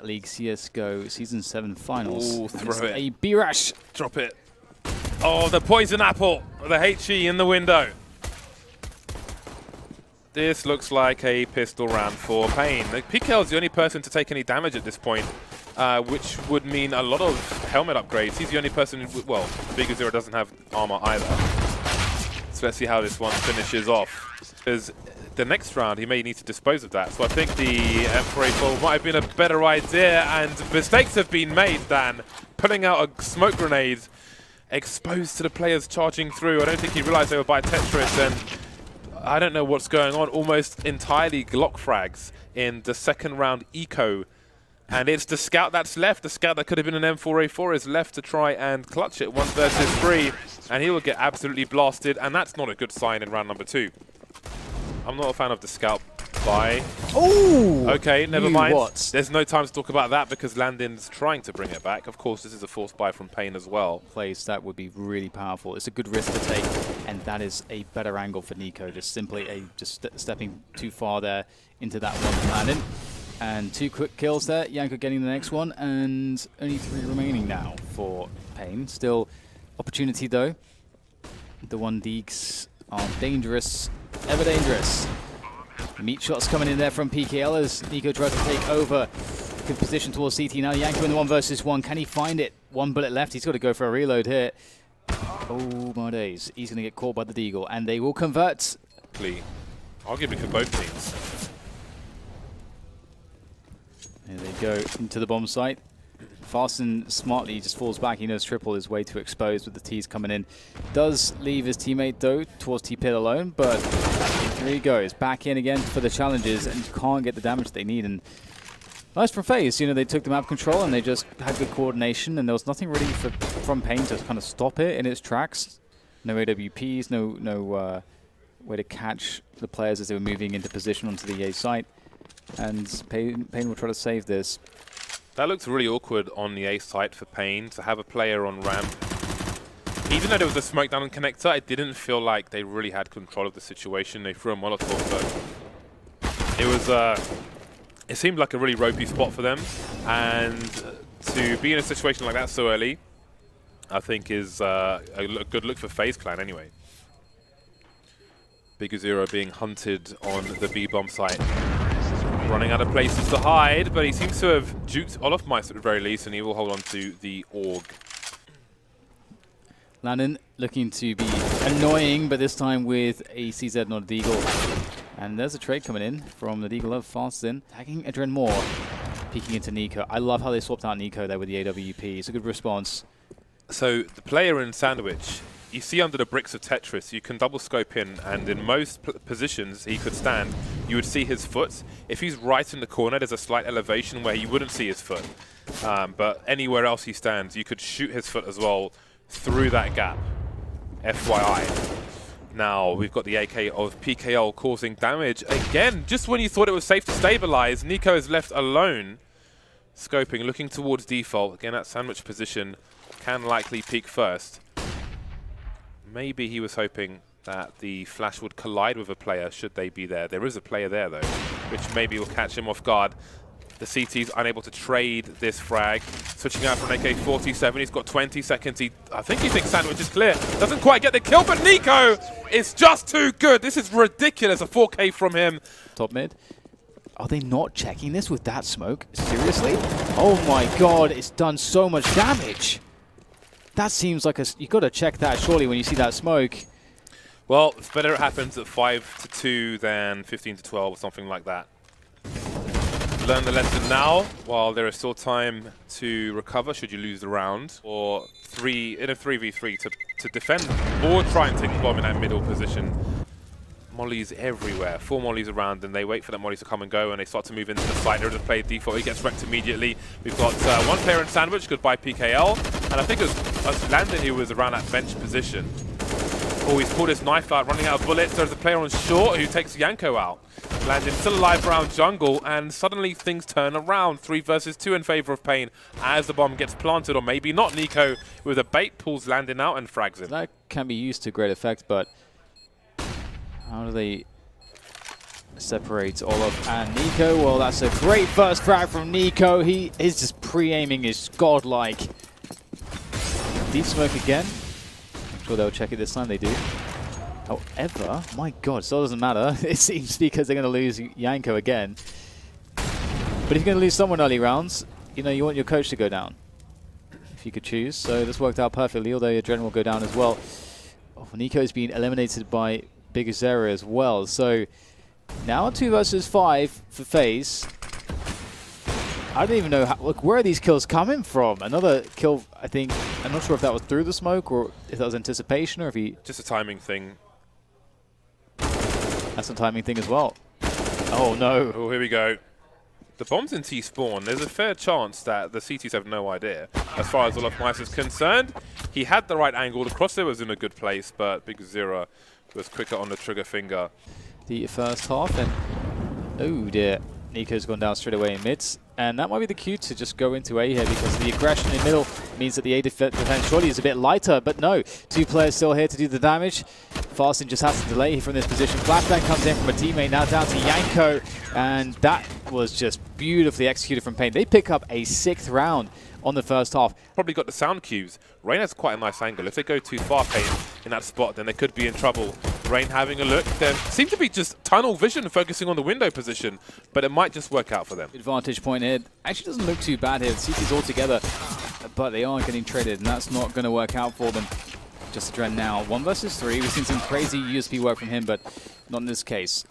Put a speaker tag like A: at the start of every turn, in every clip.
A: League CSGO Season 7 Finals.
B: Ooh, throw it.
A: A B-Rush.
B: Drop it. Oh, the poison apple. The HE in the window. This looks like a pistol round for paiN. PKL is the only person to take any damage at this point, which would mean a lot of helmet upgrades. He's the only person, well, Big Zero doesn't have armor either. So let's see how this one finishes off. Because the next round, he may need to dispose of that. So I think the M4A4 might have been a better idea, and mistakes have been made, Dan. Putting out a smoke grenade exposed to the players charging through. I don't think he realized they were by Tetris, and I don't know what's going on. Almost entirely Glock frags in the second round eco. And it's the scout that's left. The scout that could have been an M4A4 is left to try and clutch it 1 versus 3. And he will get absolutely blasted. And that's not a good sign in round number 2. I'm not a fan of the scout buy.
A: Oh!
B: Okay, never mind.
A: What?
B: There's no time to talk about that because Landon's trying to bring it back. Of course, this is a forced buy from paiN as well.
A: Place that would be really powerful. It's a good risk to take, and that is a better angle for NIKO. Just simply stepping too far there into that one landing. And 2 quick kills there. ytbusinesscsgo getting the next one, and only 3 remaining now for paiN. Still opportunity though. The 1Deeks are dangerous, ever dangerous. Meat shots coming in there from PKL as NIKO tries to take over. Good position towards CT now. ytbusinesscsgo in the 1 versus 1. Can he find it? 1 bullet left. He's got to go for a reload here. Oh my days. He's going to get caught by the Deagle, and they will convert.
B: Arguably for both teams.
A: There they go into the bomb site. Fasten smartly just falls back. He knows triple is way too exposed with the T's coming in. Does leave his teammate though towards T-Pit alone, but here he goes back in again for the challenges and can't get the damage they need. And nice from FaZe, you know, they took the map control and they just had good coordination, and there was nothing really from paiN to kind of stop it in its tracks. No AWPs, no way to catch the players as they were moving into position onto the A site. And paiN will try to save this.
B: That looks really awkward on the A site for paiN to have a player on ramp. Even though there was a smoke down on connector, it didn't feel like they really had control of the situation. They threw a Molotov, but it was it seemed like a really ropey spot for them. And to be in a situation like that so early, I think is a good look for FaZe Clan anyway. Big Zero being hunted on the B bomb site. Running out of places to hide, but he seems to have juked Olofmeister at the very least, and he will hold on to the AUG.
A: Landon looking to be annoying, but this time with a CZ, not a Deagle. And there's a trade coming in from the Deagle of Fasten, tagging Adren Moore, peeking into NIKO. I love how they swapped out NIKO there with the AWP. It's a good response. So
B: the player in Sandwich, you see under the bricks of Tetris, you can double scope in, and in most positions he could stand, you would see his foot. If he's right in the corner, there's a slight elevation where you wouldn't see his foot. But anywhere else he stands, you could shoot his foot as well through that gap. FYI. Now we've got the AK of PKL causing damage. Again, just when you thought it was safe to stabilize, NIKO is left alone. Scoping, looking towards default. Again, that sandwich position can likely peek first. Maybe he was hoping that the flash would collide with a player should they be there. There is a player there though, which maybe will catch him off guard. The CT's unable to trade this frag. Switching out from AK-47, he's got 20 seconds. I think he thinks Sandwich is clear. Doesn't quite get the kill, but NIKO is just too good. This is ridiculous, a 4K from him.
A: Top mid. Are they not checking this with that smoke? Seriously? Oh my god, it's done so much damage. That seems like you got to check that surely when you see that smoke.
B: Well, it's better it happens at 5-2 than 15-12 or something like that. Learn the lesson now while there is still time to recover should you lose the round, or in a 3v3 to defend or try and take the bomb in that middle position. Mollies everywhere, 4 mollies around, and they wait for that molly to come and go, and they start to move into the site. There is a play default, he gets wrecked immediately. We've got 1 player in Sandwich, goodbye PKL, and I think it was Landon who was around that bench position. Oh, he's pulled his knife out, running out of bullets. There's a player on short who takes ytbusinesscsgo out. Landon still alive around jungle, and suddenly things turn around. 3 versus 2 in favor of paiN as the bomb gets planted, or maybe not. NIKO with a bait pulls Landon out and frags him.
A: That can be used to great effect, but how do they separates Olaf and NIKO. Well, that's a great first frag from NIKO. He is just pre-aiming is godlike. Deep smoke again. I'm sure they'll check it this time. They do. However, my God, still doesn't matter. It seems because they're going to lose ytbusinesscsgo again. But if you're going to lose someone early rounds, you know, you want your coach to go down. If you could choose. So this worked out perfectly, although your general will go down as well. Oh, NIKO's been eliminated by ytbusinesscsgo as well. So now 2 versus 5 for FaZe. I don't even know how, look, where are these kills coming from? Another kill, I think. I'm not sure if that was through the smoke or if that was anticipation or if he...
B: Just a timing thing.
A: That's a timing thing as well. Oh, no.
B: Oh, here we go. The bomb's in T-spawn. There's a fair chance that the CTs have no idea. As far as Olaf Mice is concerned, he had the right angle. The crosshair was in a good place, but ytbusinesscsgo was quicker on the trigger finger.
A: The first half, and oh dear, NIKO's gone down straight away in mids. And that might be the cue to just go into A here because the aggression in middle means that the A defense surely is a bit lighter. But no, 2 players still here to do the damage. FaZe just has to delay from this position. Flashbang comes in from a teammate, now down to ytbusinesscsgo. And that was just beautifully executed from paiN. They pick up a 6th round on the first half.
B: Probably got the sound cues. Rain has quite a nice angle. If they go too far, paiN, in that spot, then they could be in trouble. Rain having a look. There seems to be just tunnel vision focusing on the window position, but it might just work out for them.
A: Advantage point here. Actually doesn't look too bad here. CT's all together, but they are getting traded, and that's not going to work out for them. Just a Dren now. 1 versus 3. We've seen some crazy USP work from him, but not in this case.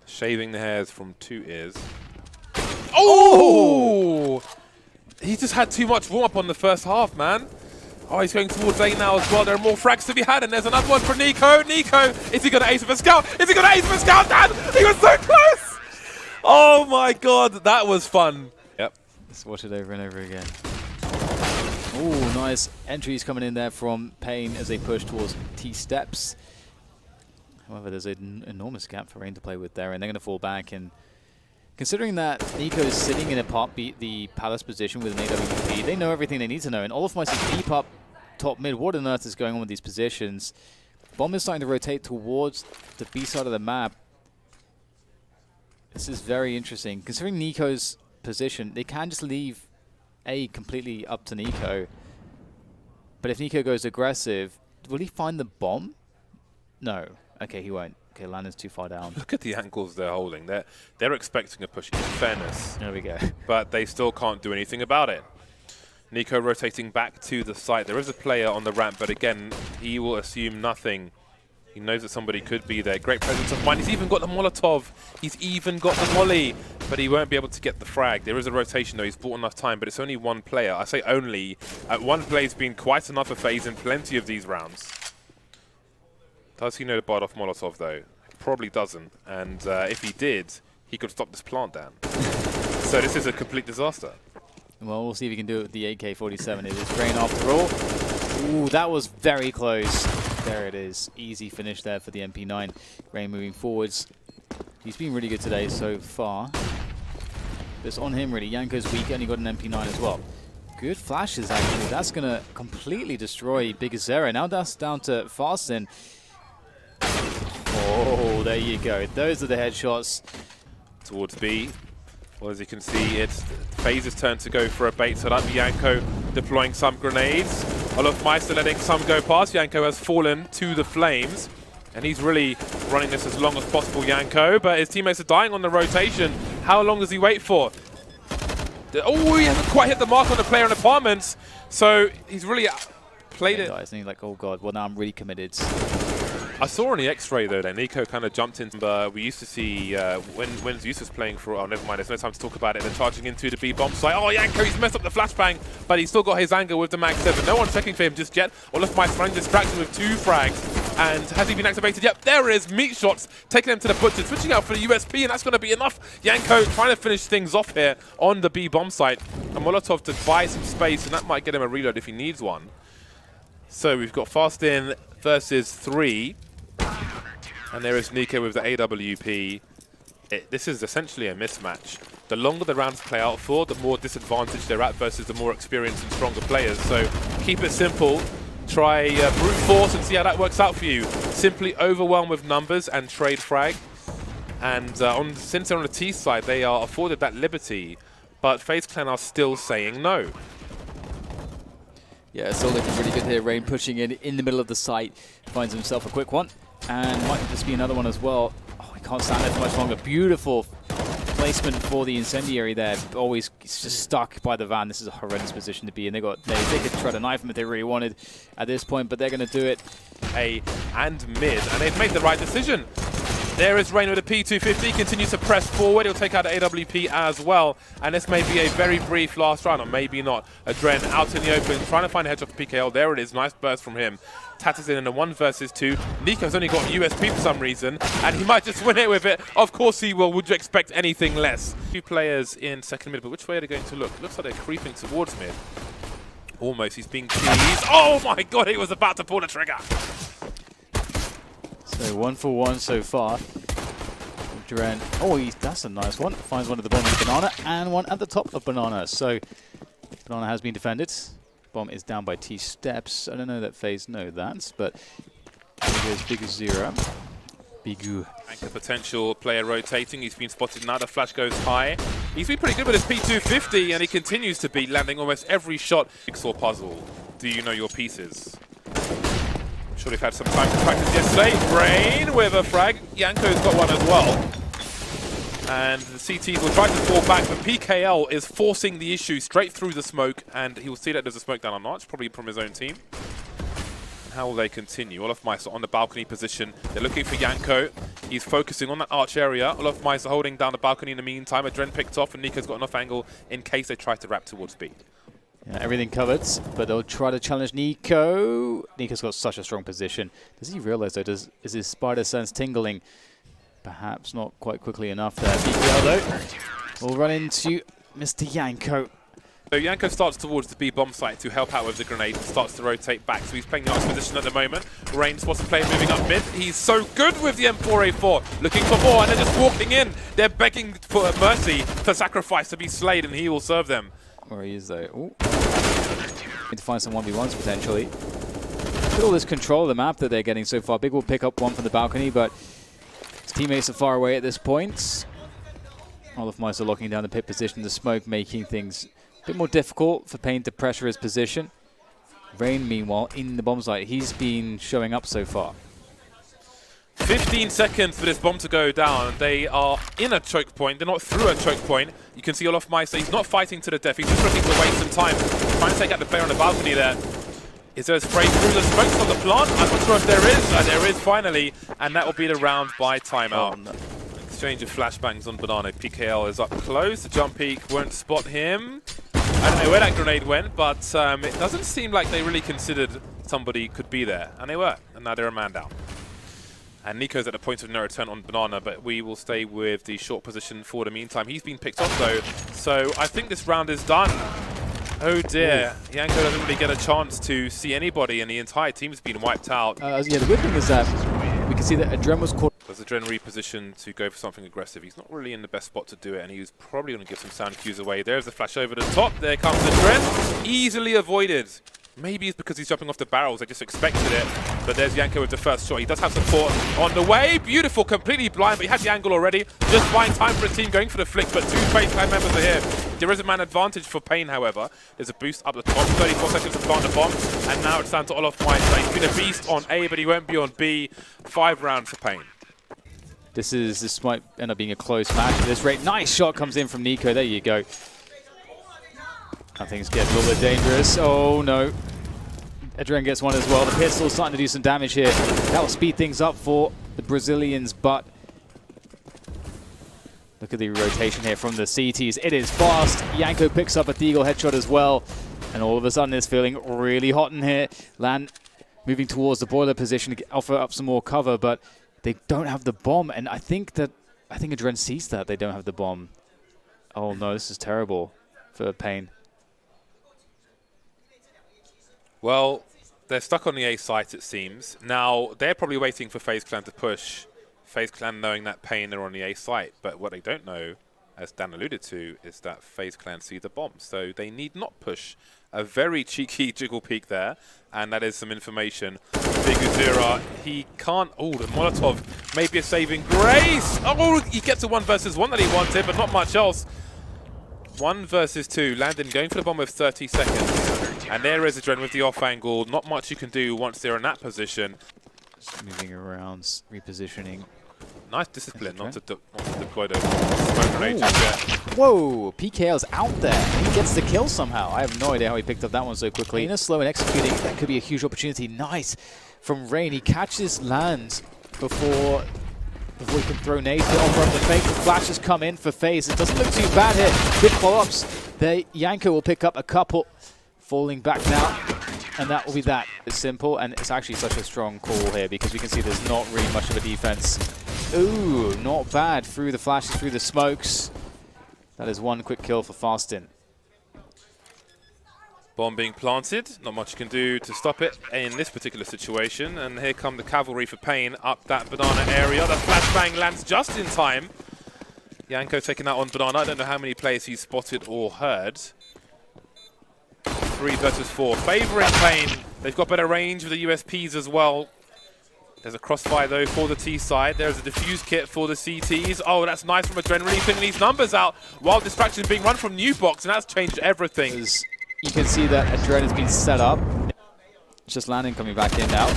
B: Shaving the hairs from 2 ears. Oh! He just had too much warm-up on the first half, man. Oh, he's going towards A now as well. There are more frags to be had, and there's another one for NIKO. NIKO, is he going to ace with a scout? Is he going to ace with a scout, Dan? He was so close! Oh my God, that was fun. Yep.
A: Let's watch it over and over again. Oh, nice entries coming in there from paiN as they push towards T-steps. However, there's an enormous gap for Rain to play with there, and they're going to fall back. And considering that NIKO is sitting in the Palace position with an AWP, they know everything they need to know. And Olaf Mice is deep up top mid. What on earth is going on with these positions? Bomb is starting to rotate towards the B side of the map. This is very interesting. Considering NIKO's position, they can just leave A completely up to NIKO. But if NIKO goes aggressive, will he find the bomb? No. Okay, he won't. Okay, Landon's too far down.
B: Look at the angles they're holding. They're expecting a push, in fairness.
A: There we go.
B: But they still can't do anything about it. NIKO rotating back to the site. There is a player on the ramp, but again, he will assume nothing. He knows that somebody could be there. Great presence of mind. He's even got the Molotov. He's even got the molly, but he won't be able to get the frag. There is a rotation, though. He's bought enough time, but it's only 1 player. I say only. One play's been quite enough for FaZe in plenty of these rounds. Does he know the Bard off Molotov, though? Probably doesn't. And if he did, he could stop this plant down. So this is a complete disaster.
A: Well, we'll see if he can do it with the AK-47. It is Rain after all. Ooh, that was very close. There it is. Easy finish there for the MP9. Rain moving forwards. He's been really good today so far. It's on him, really. ytbusinesscsgo's weak, only got an MP9 as well. Good flashes, actually. That's going to completely destroy ytbusinesscsgo. Now that's down to FaZe. Oh, there you go. Those are the headshots.
B: Towards B. Well, as you can see, it's FaZe's turn to go for a bait. So that'd be ytbusinesscsgo deploying some grenades. Olaf Meister letting some go past. ytbusinesscsgo has fallen to the flames. And he's really running this as long as possible, ytbusinesscsgo. But his teammates are dying on the rotation. How long does he wait for? Oh, he hasn't quite hit the mark on the player in apartments. So he's really played it.
A: Guys, and he's like, oh God, well now I'm really committed.
B: I saw on the X-ray though that NIKO kind of jumped in. We used to see when Zeus was playing for. Oh, never mind. There's no time to talk about it. They're charging into the B bomb site. Oh, ytbusinesscsgo, he's messed up the flashbang, but he's still got his angle with the Mag 7. No one's checking for him just yet. Olaf Mice running distraction with 2 frags. And has he been activated? Yep, there it is. Meat shots taking him to the butcher, switching out for the USP, and that's going to be enough. ytbusinesscsgo trying to finish things off here on the B bomb site. And Molotov to buy some space, and that might get him a reload if he needs one. So we've got FaZe versus 3. And there is NIKO with the AWP. This is essentially a mismatch. The longer the rounds play out for, the more disadvantaged they're at versus the more experienced and stronger players. So keep it simple. Try brute force and see how that works out for you. Simply overwhelm with numbers and trade frag. And since they're on the T side, they are afforded that liberty. But FaZe Clan are still saying no.
A: Yeah, it's all looking really good here. Rain pushing in the middle of the site. Finds himself a quick one. And might just be another one as well. Oh, he can't stand there for much longer. Beautiful placement for the incendiary there. Always just stuck by the van. This is a horrendous position to be in. They could try to knife him if they really wanted at this point, but they're going to do it.
B: A and mid, and they've made the right decision. There is Rain with a P250, continues to press forward. He'll take out the AWP as well. And this may be a very brief last round, or maybe not. Adren out in the open, trying to find a headshot for PKL. There it is, nice burst from him. Tatters in a 1 versus 2. NIKO's only got USP for some reason, and he might just win it with it. Of course he will. Would you expect anything less? 2 players in second mid, but which way are they going to look? Looks like they're creeping towards mid. Almost, he's being teased. Oh my god, he was about to pull the trigger.
A: So 1 for 1 so far. Duran, oh, that's a nice one. Finds one at the bottom of Banana and one at the top of Banana. So Banana has been defended. Bomb is down by T steps. I don't know that FaZe know that, but there goes Big Zero. Bigu.
B: Anchor potential player rotating. He's been spotted now. The flash goes high. He's been pretty good with his P250, and he continues to be landing almost every shot. Jigsaw puzzle. Do you know your pieces? I'm sure they've had some time to practice yesterday. Rain with a frag. Yanko's got one as well. And the CTs will try to fall back, but PKL is forcing the issue straight through the smoke, and he will see that there's a smoke down on Arch, probably from his own team. How will they continue? Olofmeister on the balcony position. They're looking for Yanko. He's focusing on that Arch area. Olofmeister holding down the balcony in the meantime. Adren picked off, and NIKO's got enough angle in case they try to wrap towards B.
A: Yeah, everything covered, but they'll try to challenge NIKO. NIKO's got such a strong position. Does he realize, though, is his spider sense tingling? Perhaps not quite quickly enough there. PKL, though, will run into Mr. Yanko.
B: So Yanko starts towards the B bomb site to help out with the grenade and starts to rotate back. So he's playing the arch position at the moment. Rain spots a player moving up mid. He's so good with the M4A4, looking for more, and they're just walking in. They're begging for mercy, for sacrifice to be slayed, and he will serve them.
A: Where he is, though. Ooh. Need to find some 1v1s potentially. Look at all this control of the map that they're getting so far. Big will pick up one from the balcony, but his teammates are far away at this point. Olofmeister locking down the pit position, the smoke making things a bit more difficult for paiN to pressure his position. Rain, meanwhile, in the bomb site. He's been showing up so far.
B: 15 seconds for this bomb to go down. They are in a choke point. They're not through a choke point. You can see Olofmeister. He's not fighting to the death. He's just looking to waste some time. Trying to take out the player on the balcony there. Is there a spray through the smokes on the plant? I'm not sure if there is. There is finally. And that will be the round by timeout. Oh, no. Exchange of flashbangs on Banana. PKL is up close. The jump peak won't spot him. I don't know where that grenade went, but it doesn't seem like they really considered somebody could be there. And they were. And now they're a man down. And NIKO's at the point of no return on Banana, but we will stay with the short position for the meantime. He's been picked off, though. So I think this round is done. Oh, dear. Ooh. Yanko doesn't really get a chance to see anybody, and the entire team's been wiped out.
A: Yeah, the weird thing is that we can see that Adren was caught.
B: Does Adren reposition to go for something aggressive? He's not really in the best spot to do it, and he's probably going to give some sound cues away. There's the flash over the top. There comes Adren. Easily avoided. Maybe it's because he's jumping off the barrels. They just expected it. But there's Yanko with the first shot. He does have support on the way. Beautiful, completely blind, but he had the angle already. Just buying time for a team going for the flick, but 2 FaZe Clan members are here. There is a man advantage for paiN, however. There's a boost up the top. 34 seconds to plant the bomb. And now it's down to Olofmeister. He's been a beast on A, but he won't be on B. 5 rounds for paiN.
A: This might end up being a close match at this rate. Nice shot comes in from NIKO. There you go. Now things get a little bit dangerous. Oh, no. Adren gets one as well. The pistol's starting to do some damage here. That will speed things up for the Brazilians, but look at the rotation here from the CTs. It is fast. Yanko picks up a Deagle headshot as well. And all of a sudden it's feeling really hot in here. Lan moving towards the boiler position to offer up some more cover, but they don't have the bomb. And I think Adren sees that they don't have the bomb. Oh no, this is terrible for paiN.
B: Well, they're stuck on the A site, it seems. Now, they're probably waiting for FaZe Clan to push. FaZe Clan knowing that paiN are on the A site. But what they don't know as Dan alluded to, is that FaZe Clan see the bomb. So they need not push. A very cheeky jiggle peek there, and that is some information. Big Uzira, he can't. Oh, the Molotov, maybe a saving grace. Oh, he gets a 1 versus 1 that he wanted, but not much else. 1 versus 2. Landon going for the bomb with 30 seconds. And there is Adren with the off angle. Not much you can do once they're in that position.
A: Just moving around, repositioning.
B: Nice discipline not to deploy the smoke grenade just yet.
A: Whoa, PKL's out there. He gets the kill somehow. I have no idea how he picked up that one so quickly. paiN slow and executing. That could be a huge opportunity. Nice from Rain. He catches land before he can throw nades on from the fake. The flashes come in for FaZe. It doesn't look too bad here. Good follow-ups. ytbusinesscsgo will pick up a couple. Falling back now. And that will be that. It's simple, and it's actually such a strong call here because we can see there's not really much of a defense. Ooh, not bad through the flashes, through the smokes. That is 1 quick kill for Fastin.
B: Bomb being planted. Not much you can do to stop it in this particular situation. And here come the cavalry for paiN up that banana area. The flashbang lands just in time. ytbusinesscsgo taking that on banana. I don't know how many players he's spotted or heard. 3 versus 4. Favouring paiN. They've got better range with the USPs as well. There's a crossfire though for the T side. There's a defuse kit for the CTs. Oh, that's nice from Adren, really putting these numbers out while distraction being run from New Box, and that's changed everything.
A: You can see that Adren has been set up. It's just Landon coming back in now.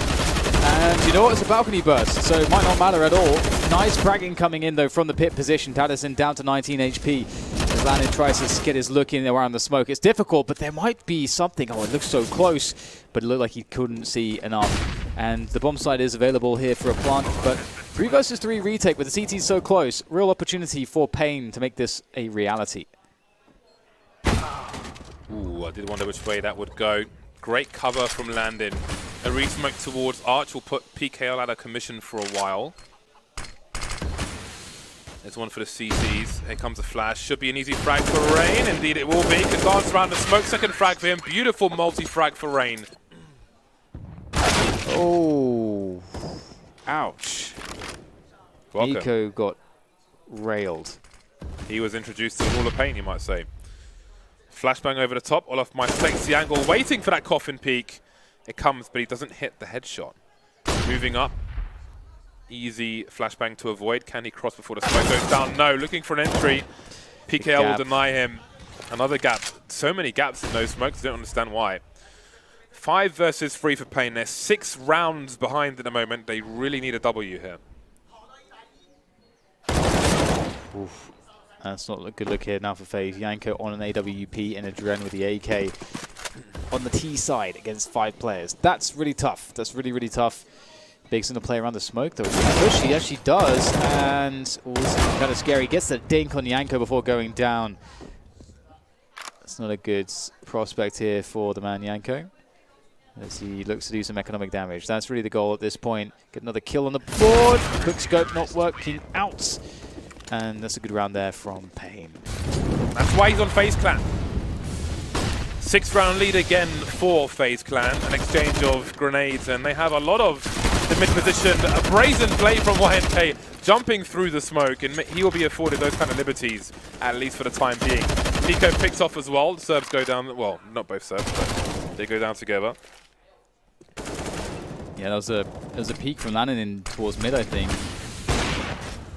A: And you know what? It's a balcony burst, so it might not matter at all. Nice fragging coming in though from the pit position. Tadison down to 19 HP. As Landon tries to get his look in around the smoke. It's difficult, but there might be something. Oh, it looks so close, but it looked like he couldn't see enough. And the bomb site is available here for a plant, but 3 versus 3 retake with the CT so close. Real opportunity for paiN to make this a reality.
B: Ooh, I did wonder which way that would go. Great cover from Landon. A re-smoke towards Arch will put PKL out of commission for a while. There's one for the CCs. Here comes a flash. Should be an easy frag for Rain. Indeed it will be. Can dance around the smoke. Second frag for him. Beautiful multi-frag for Rain.
A: Oh, ouch.
B: Welcome.
A: NIKO got railed.
B: He was introduced to the Wall of paiN, you might say. Flashbang over the top. Olaf mistakes the angle, waiting for that coffin peek. It comes, but he doesn't hit the headshot. Moving up. Easy flashbang to avoid. Can he cross before the smoke goes down? No, looking for an entry. PKL will deny him. Another gap. So many gaps in those smokes, I don't understand why. 5 versus 3 for paiN. They're 6 rounds behind at the moment. They really need a W here.
A: Oof. That's not a good look here now for FaZe. ytbusinesscsgo on an AWP and Adren with the AK on the T side against 5 players. That's really tough. That's really, really tough. Big's going to play around the smoke though. Push, he actually does. And ooh, this is kind of scary. Gets the dink on ytbusinesscsgo before going down. That's not a good prospect here for the man ytbusinesscsgo, as he looks to do some economic damage. That's really the goal at this point. Get another kill on the board. Quick scope not working out. And that's a good round there from paiN.
B: That's why he's on FaZe Clan. 6th round lead again for FaZe Clan. An exchange of grenades, and they have a lot of the mid position. A brazen play from ytbusinesscsgo, jumping through the smoke, and he will be afforded those kind of liberties, at least for the time being. NIKO picks off as well. The Serbs go down, well, not both Serbs, but they go down together.
A: Yeah, that was a peak from Landon in towards mid, I think.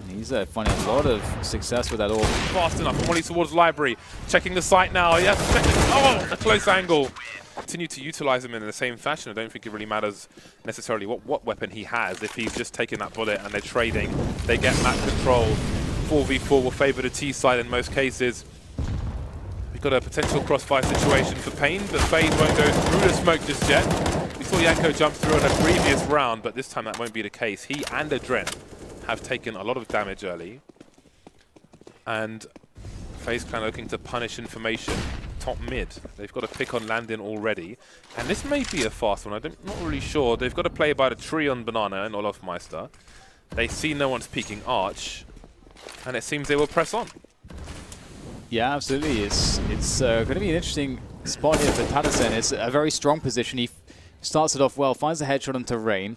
A: He's finding a lot of success with that all.
B: Fast enough, Molly towards Library. Checking the site now. He has to check it. Oh, a close angle. Continue to utilize him in the same fashion. I don't think it really matters necessarily what weapon he has. If he's just taking that bullet and they're trading, they get map control. 4v4 will favor the T side in most cases. We've got a potential crossfire situation for paiN, but FaZe won't go through the smoke just yet. We saw ytbusinesscsgo jump through in a previous round, but this time that won't be the case. He and Adren have taken a lot of damage early, and FaZe Clan looking to punish information top mid. They've got a pick on Landon already, and this may be a fast one. I'm not really sure. They've got to play by the tree on banana and Olaf Meister. They see no one's peeking Arch, and it seems they will press on.
A: Yeah, absolutely. It's going to be an interesting spot here for Tadison. It's a very strong position. He starts it off well, finds the headshot onto Rain.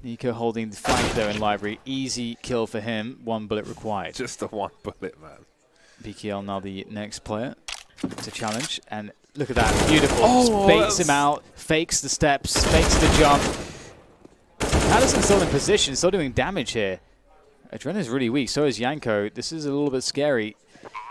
A: NIKO holding the flank there in Library. Easy kill for him. 1 bullet required.
B: Just the 1 bullet, man.
A: BKL now the next player to challenge, and look at that, beautiful. Baits him out, fakes the steps, fakes the jump. Addison's still in position, still doing damage here. Adrena's really weak, so is ytbusinesscsgo. This is a little bit scary.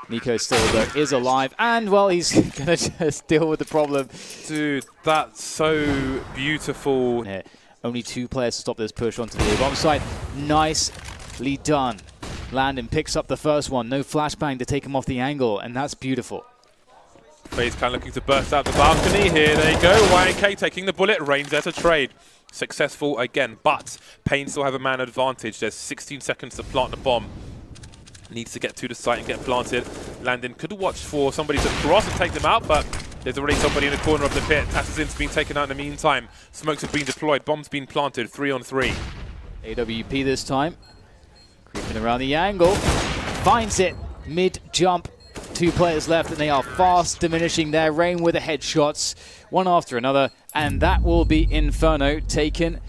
A: NIKO still, though, is alive, and, well, he's going to just deal with the problem.
B: Dude, that's so beautiful.
A: Yeah. Only 2 players to stop this push onto the bomb side. Nicely done. Landon picks up the first one. No flashbang to take him off the angle, and that's beautiful.
B: FaZe kind of looking to burst out the balcony. Here they go. ytbusinesscsgo taking the bullet. Rain's there to trade. Successful again, but paiN still have a man advantage. There's 16 seconds to plant the bomb. Needs to get to the site and get planted. Landon could have watched for somebody to cross and take them out, but there's already somebody in the corner of the pit. Assassin's been taken out in the meantime. Smokes have been deployed. Bombs been planted. 3-on-3.
A: AWP this time. Creeping around the angle. Finds it. Mid-jump. 2 players left, and they are fast diminishing their Rain with the headshots, one after another, and that will be Inferno taken